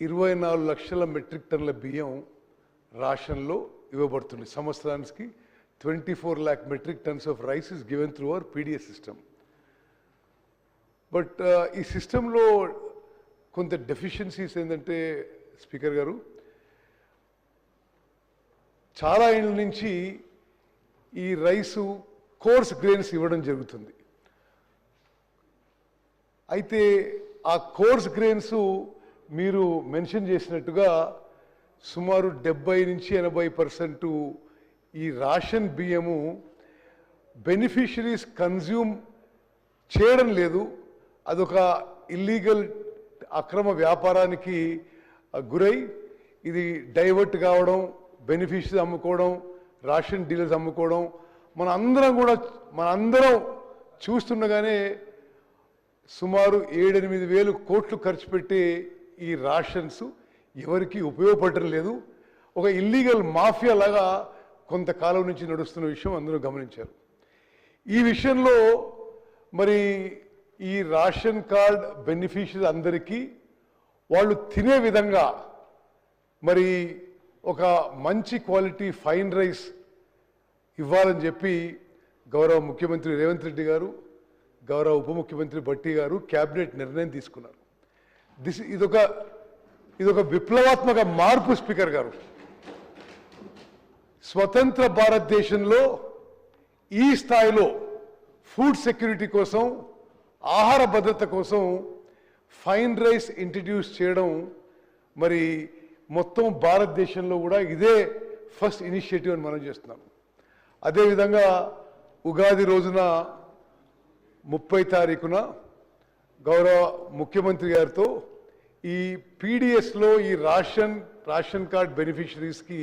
24 లక్షల మెట్రిక్ టన్నుల బియ్యం రాషన్లో ఇవ్వబడుతుంది. సంవత్సరానికి 24 lakh metric tons of rice is given through our PDS system. But ఈ సిస్టంలో కొంత డెఫిషియన్సీస్ ఏంటంటే స్పీకర్ గారు, చాలా ఏళ్ళ నుంచి ఈ రైసు కోర్స్ గ్రెయిన్స్ ఇవ్వడం జరుగుతుంది. అయితే ఆ కోర్స్ గ్రెయిన్స్ మీరు మెన్షన్ చేసినట్టుగా సుమారు 70 నుంచి 80% ఈ రేషన్ బియ్యము బెనిఫిషరీస్ కన్జ్యూమ్ చేయడం లేదు. అదొక ఇల్లీగల్ అక్రమ వ్యాపారానికి గురై ఇది డైవర్ట్ కావడం, బెనిఫిషరీస్ అమ్ముకోవడం, రేషన్ డీలర్స్ అమ్ముకోవడం మనందరం చూస్తుండగానే సుమారు 7-8 వేలు కోట్లు ఖర్చు పెట్టి ఈ రేషన్స్ ఎవరికి ఉపయోగపడటం లేదు. ఒక ఇల్లీగల్ మాఫియా లాగా కొంతకాలం నుంచి నడుస్తున్న విషయం అందరూ గమనించారు. ఈ విషయంలో మరి ఈ రేషన్ కార్డ్ బెనిఫిషరీస్ అందరికీ వాళ్ళు తినే విధంగా మరి ఒక మంచి క్వాలిటీ ఫైన్ రైస్ ఇవ్వాలని చెప్పి గౌరవ ముఖ్యమంత్రి రేవంత్ రెడ్డి గారు, గౌరవ ఉప ముఖ్యమంత్రి భట్టి గారు క్యాబినెట్ నిర్ణయం తీసుకున్నారు. ఇదొక విప్లవాత్మక మార్పు స్పీకర్ గారు. స్వతంత్ర భారతదేశంలో ఈ స్థాయిలో ఫుడ్ సెక్యూరిటీ కోసం, ఆహార భద్రత కోసం ఫైన్ రైస్ ఇంట్రడ్యూస్ చేయడం మరి మొత్తం భారతదేశంలో కూడా ఇదే ఫస్ట్ ఇనిషియేటివ్ అని మనం చేస్తున్నాం. అదేవిధంగా ఉగాది రోజున 30 తారీఖున గౌరవ ముఖ్యమంత్రి గారితో ఈ పీడిఎస్లో ఈ రేషన్ కార్డ్ బెనిఫిషరీస్కి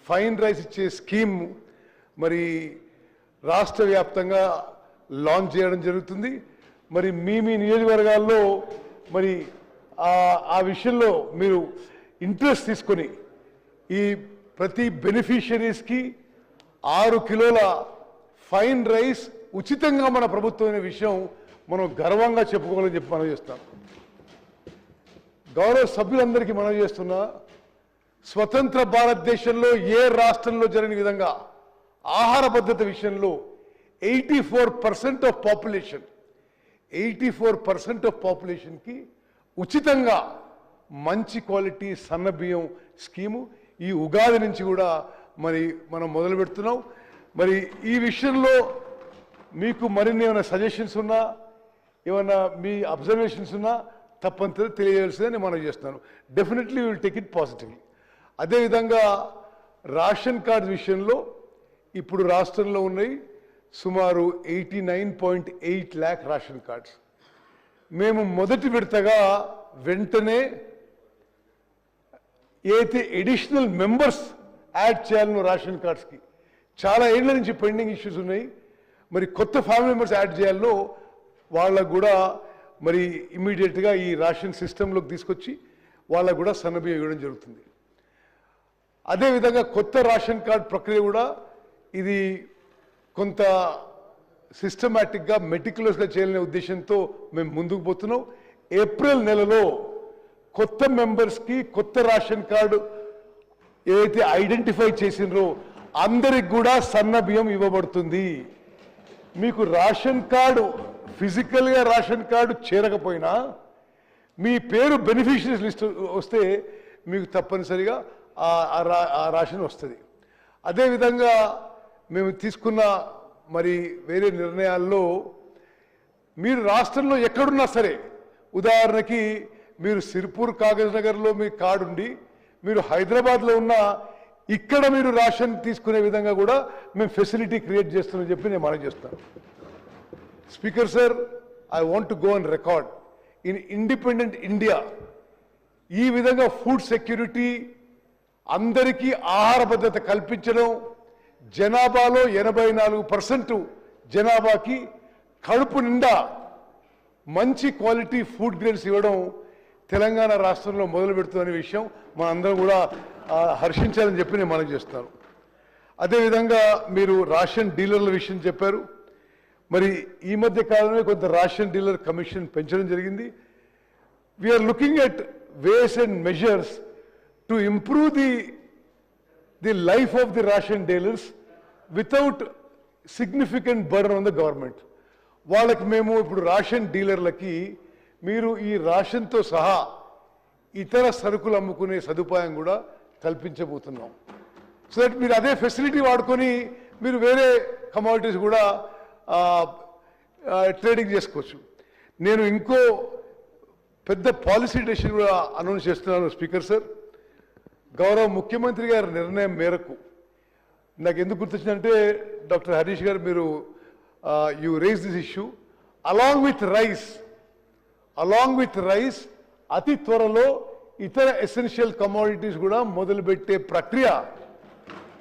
ఫైన్ రైస్ ఇచ్చే స్కీమ్ మరి రాష్ట్ర వ్యాప్తంగా లాంచ్ చేయడం జరుగుతుంది. మరి మీ నియోజకవర్గాల్లో మరి ఆ విషయంలో మీరు ఇంట్రెస్ట్ తీసుకొని ఈ ప్రతి బెనిఫిషరీస్కి 6 కిలోల ఫైన్ రైస్ ఉచితంగా మన ప్రభుత్వమైన విషయం మనం గర్వంగా చెప్పుకోవాలని చెప్పి మనం చేస్తాం. గౌరవ సభ్యులందరికీ మనం చేస్తున్నా, స్వతంత్ర భారతదేశంలో ఏ రాష్ట్రంలో జరిగిన విధంగా ఆహార భద్రత విషయంలో 84% ఆఫ్ పాపులేషన్కి ఉచితంగా మంచి క్వాలిటీ సన్న బియ్యం స్కీము ఈ ఉగాది నుంచి కూడా మరి మనం మొదలు పెడుతున్నాం. మరి ఈ విషయంలో మీకు మరిన్ని ఏమైనా సజెషన్స్ ఉన్నా, ఏమైనా మీ అబ్జర్వేషన్స్ ఉన్నా తప్పనిసరి తెలియజేయాల్సిందని మనం చేస్తున్నాను. Definitely will take it positively. అదేవిధంగా రేషన్ కార్డ్ విషయంలో ఇప్పుడు రాష్ట్రంలో ఉన్నాయి సుమారు 89.8 lakh రేషన్ కార్డ్స్. మేము మొదటి విడతగా వెంటనే ఏదైతే ఎడిషనల్ మెంబర్స్ యాడ్ చేయాలనో రేషన్ కార్డ్స్కి చాలా ఏళ్ళ నుంచి పెండింగ్ ఇష్యూస్ ఉన్నాయి. మరి కొత్త ఫ్యామిలీ మెంబర్స్ యాడ్ చేయాలనో వాళ్ళకు కూడా మరి ఇమ్మీడియట్గా ఈ రేషన్ సిస్టంలోకి తీసుకొచ్చి వాళ్ళకు కూడా సన్నబియ్యం ఇవ్వడం జరుగుతుంది. అదేవిధంగా కొత్త రేషన్ కార్డ్ ప్రక్రియ కూడా ఇది కొంత సిస్టమేటిక్గా మెటిక్యులస్గా చేయాలనే ఉద్దేశంతో మేము ముందుకు పోతున్నాం. ఏప్రిల్ నెలలో కొత్త మెంబర్స్కి కొత్త రేషన్ కార్డు ఏదైతే ఐడెంటిఫై చేసినరో అందరికి కూడా సన్న బియ్యం ఇవ్వబడుతుంది. మీకు రేషన్ కార్డు ఫిజికల్గా రేషన్ కార్డు చేరకపోయినా మీ పేరు బెనిఫిషరీస్ లిస్ట్ వస్తే మీకు తప్పనిసరిగా ఆ రేషన్ వస్తుంది. అదేవిధంగా మేము తీసుకున్న మరి వేరే నిర్ణయాల్లో మీరు రాష్ట్రంలో ఎక్కడున్నా సరే, ఉదాహరణకి మీరు సిర్పూర్ కాగజ్ నగర్లో మీ కార్డు ఉండి మీరు హైదరాబాద్లో ఉన్న ఇక్కడ మీరు రేషన్ తీసుకునే విధంగా కూడా మేము ఫెసిలిటీ క్రియేట్ చేస్తున్నామని చెప్పి నేను మనం చేస్తాను. Speaker sir, I want to go on record in independent India ఈ విధంగా ఫుడ్ సెక్యూరిటీ అందరికీ ఆహార భద్రత కల్పించడం, జనాభాలో 84% జనాభాకి కడుపు నిండా మంచి క్వాలిటీ ఫుడ్ గ్రెయిన్స్ ఇవ్వడం తెలంగాణ రాష్ట్రంలో మొదలు పెడుతున్న విషయం మనందరం కూడా హర్షించాలని చెప్పి నేను మనం చేస్తున్నాను. అదేవిధంగా మీరు రేషన్ డీలర్ల విషయం చెప్పారు. మరి ఈ మధ్య కాలంలో కొంత రేషన్ డీలర్ కమిషన్ పెంచడం జరిగింది. We're looking at ways and measures to improve the life of the ration dealers without significant burden on the government. వాళ్ళకి మేము ఇప్పుడు రేషన్ డీలర్లకి మీరు ఈ రేషన్తో సహా ఇతర సరుకులు అమ్ముకునే సదుపాయం కూడా కల్పించబోతున్నాం. సో దట్ మీరు అదే ఫెసిలిటీ వాడుకొని మీరు వేరే కమోడిటీస్ కూడా ట్రేడింగ్ చేసుకోవచ్చు. నేను ఇంకో పెద్ద పాలసీ డెసిషన్ కూడా అనౌన్స్ చేస్తున్నాను స్పీకర్ సార్. గౌరవ ముఖ్యమంత్రి గారి నిర్ణయం మేరకు నాకు ఎందుకు గుర్తొచ్చిందంటే డాక్టర్ హరీష్ గారు మీరు you raise this issue along with rice అతి త్వరలో ఇతర ఎసెన్షియల్ కమోడిటీస్ కూడా మొదలుపెట్టే ప్రక్రియ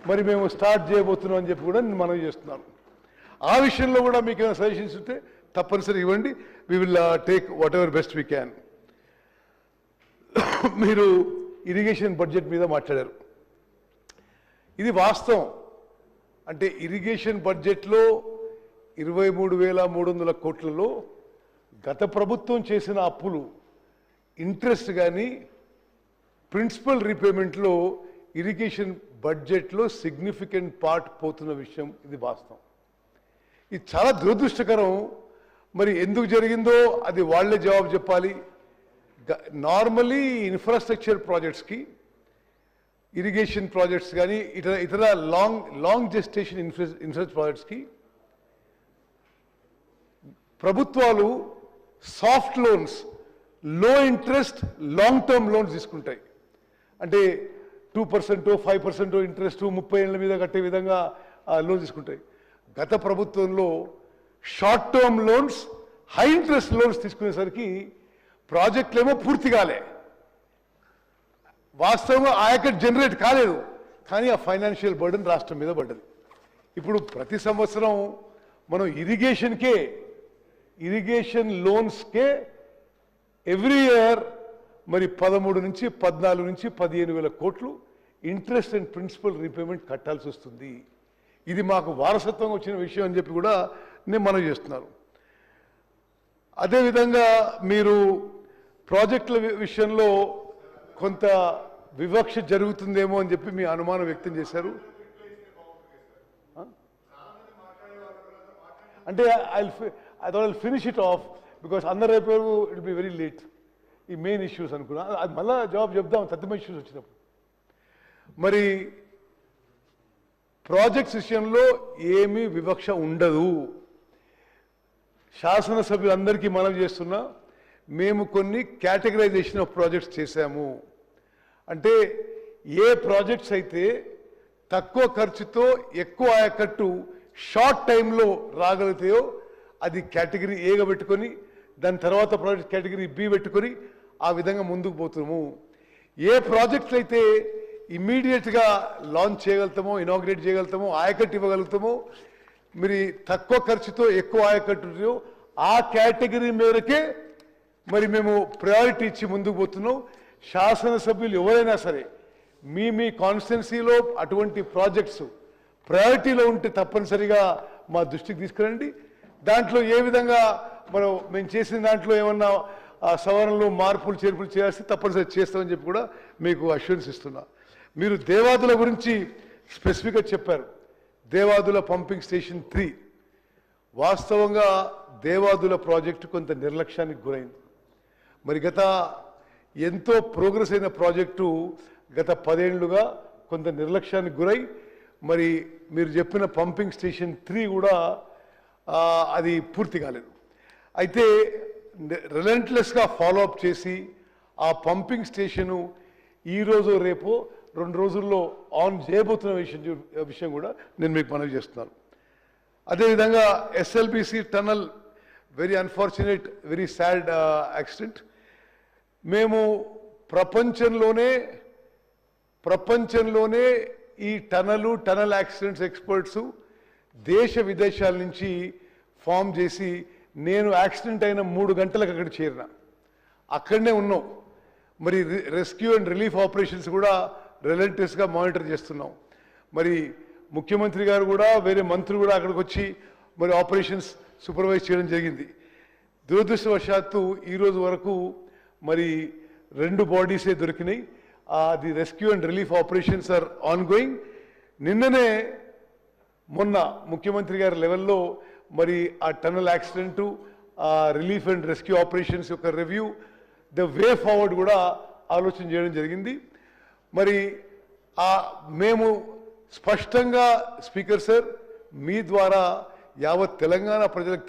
మరి మేము స్టార్ట్ చేయబోతున్నాం అని చెప్పి కూడా నేను మనవి చేస్తున్నాను. ఆ విషయంలో కూడా మీకు ఏమైనా సజెషన్స్ ఉంటే తప్పనిసరి ఇవ్వండి. We will take whatever best we can. మీరు ఇరిగేషన్ బడ్జెట్ మీద మాట్లాడారు. ఇది వాస్తవం. అంటే ఇరిగేషన్ బడ్జెట్లో 23,300 కోట్లలో గత ప్రభుత్వం చేసిన అప్పులు ఇంట్రెస్ట్ కానీ ప్రిన్సిపల్ రీపేమెంట్లో ఇరిగేషన్ బడ్జెట్లో సిగ్నిఫికెంట్ పార్ట్ పోతున్న విషయం ఇది వాస్తవం. ఇది చాలా దురదృష్టకరం. మరి ఎందుకు జరిగిందో అది వాళ్ళే జవాబు చెప్పాలి. నార్మలీ ఇన్ఫ్రాస్ట్రక్చర్ ప్రాజెక్ట్స్కి ఇరిగేషన్ ప్రాజెక్ట్స్ కానీ ఇతర లాంగ్ జెస్టేషన్ ఇన్ఫ్రాస్ట్రక్చర్ ప్రాజెక్ట్స్కి ప్రభుత్వాలు సాఫ్ట్ లోన్స్, లో ఇంట్రెస్ట్ లాంగ్ టర్మ్ లోన్స్ తీసుకుంటాయి. అంటే 2%, 5% ఇంట్రెస్ట్ 30 ఏళ్ల మీద కట్టే విధంగా లోన్ తీసుకుంటాయి. గత ప్రభుత్వంలో short term loans, high interest loans తీసుకునేసరికి ప్రాజెక్టులు ఏమో పూర్తి కాలే, వాస్తవంగా ఆయకట్ జనరేట్ కాలేదు, కానీ ఆ ఫైనాన్షియల్ బర్డెన్ రాష్ట్రం మీద పడ్డది. ఇప్పుడు ప్రతి సంవత్సరం మనం ఇరిగేషన్ లోన్స్కే ఎవ్రీ ఇయర్ మరి 13 నుంచి 14 నుంచి 15,000 కోట్లు ఇంట్రెస్ట్ అండ్ ప్రిన్సిపల్ రీపేమెంట్ కట్టాల్సి వస్తుంది. ఇది మాకు వారసత్వంగా వచ్చిన విషయం అని చెప్పి కూడా నేను మనవి చేస్తున్నాను. అదేవిధంగా మీరు ప్రాజెక్టుల విషయంలో కొంత వివక్ష జరుగుతుందేమో అని చెప్పి మీ అనుమానం వ్యక్తం చేశారు. అంటే I thought I'll finish it off because అందరు అయిపోయారు, it will be very late. ఈ మెయిన్ ఇష్యూస్ అనుకున్నా, అది మళ్ళీ జవాబు చెప్దాం తక్కువ ఇష్యూస్ వచ్చినప్పుడు. మరి ప్రాజెక్ట్స్ విషయంలో ఏమీ వివక్ష ఉండదు. శాసనసభ్యులందరికీ మనం చేస్తున్నా, మేము కొన్ని కేటగరైజేషన్ ఆఫ్ ప్రాజెక్ట్స్ చేశాము. అంటే ఏ ప్రాజెక్ట్స్ అయితే తక్కువ ఖర్చుతో ఎక్కువ ఆయకట్టు షార్ట్ టైంలో రాగలుగుతాయో అది కేటగిరీ ఏగా పెట్టుకొని, దాని తర్వాత ప్రాజెక్ట్ కేటగిరీ బి పెట్టుకొని ఆ విధంగా ముందుకు పోతున్నాము. ఏ ప్రాజెక్ట్స్ అయితే ఇమ్మీడియట్గా లాంచ్ చేయగలుగుతామో, ఇనాగ్రేట్ చేయగలుగుతామో, ఆయకట్టు ఇవ్వగలుగుతామో, మరి తక్కువ ఖర్చుతో ఎక్కువ ఆయకట్టు ఆ కేటగిరీ మేరకే మరి మేము ప్రయారిటీ ఇచ్చి ముందుకు పోతున్నాం. శాసనసభ్యులు ఎవరైనా సరే మీ కాన్స్టిట్యున్సీలో అటువంటి ప్రాజెక్ట్స్ ప్రయారిటీలో ఉంటే తప్పనిసరిగా మా దృష్టికి తీసుకురండి. దాంట్లో ఏ విధంగా మేము చేసిన దాంట్లో ఏమన్నా సవరణలు, మార్పులు, చేర్పులు చేయాల్సి తప్పనిసరి చేస్తామని చెప్పి కూడా మీకు అష్యూరెన్స్ ఇస్తున్నా. మీరు దేవాదుల గురించి స్పెసిఫిక్గా చెప్పారు. దేవాదుల పంపింగ్ స్టేషన్ 3 వాస్తవంగా దేవాదుల ప్రాజెక్టు కొంత నిర్లక్ష్యానికి గురైంది. మరి ఎంతో ప్రోగ్రెస్ అయిన ప్రాజెక్టు గత 10 ఏళ్లుగా కొంత నిర్లక్ష్యానికి గురై మరి మీరు చెప్పిన పంపింగ్ స్టేషన్ 3 కూడా అది పూర్తి కాలేదు. అయితే రిలెంట్లెస్గా ఫాలోఅప్ చేసి ఆ పంపింగ్ స్టేషను ఈరోజు రేపు 2 రోజుల్లో ఆన్ చేయబోతున్న విషయం కూడా నేను మీకు మనవి చేస్తున్నాను. అదేవిధంగా SLBC tunnel, very unfortunate, very sad accident. మేము ప్రపంచంలోనే ఈ టనల్ యాక్సిడెంట్స్ ఎక్స్పర్ట్స్ దేశ విదేశాల నుంచి ఫామ్ చేసి, నేను యాక్సిడెంట్ అయిన 3 గంటలకు అక్కడ చేరిన, అక్కడనే ఉన్నాం. మరి రెస్క్యూ అండ్ రిలీఫ్ ఆపరేషన్స్ కూడా రిలెంట్లెస్గా మానిటర్ చేస్తున్నాం. మరి ముఖ్యమంత్రి గారు కూడా, వేరే మంత్రులు కూడా అక్కడికి వచ్చి మరి ఆపరేషన్స్ సూపర్వైజ్ చేయడం జరిగింది. దురదృష్టవశాత్తు ఈరోజు వరకు మరి 2 బాడీసే దొరికినాయి. The rescue and relief operations are on going. నిన్ననే మొన్న ముఖ్యమంత్రి గారి లెవెల్లో మరి ఆ టన్నల్ యాక్సిడెంటు, ఆ రిలీఫ్ అండ్ రెస్క్యూ ఆపరేషన్స్ యొక్క రివ్యూ, ద వే ఫార్వర్డ్ కూడా ఆలోచన చేయడం జరిగింది. మరి మేము స్పష్టంగా స్పీకర్ సార్ మీ ద్వారా యావత్ తెలంగాణ ప్రజలకు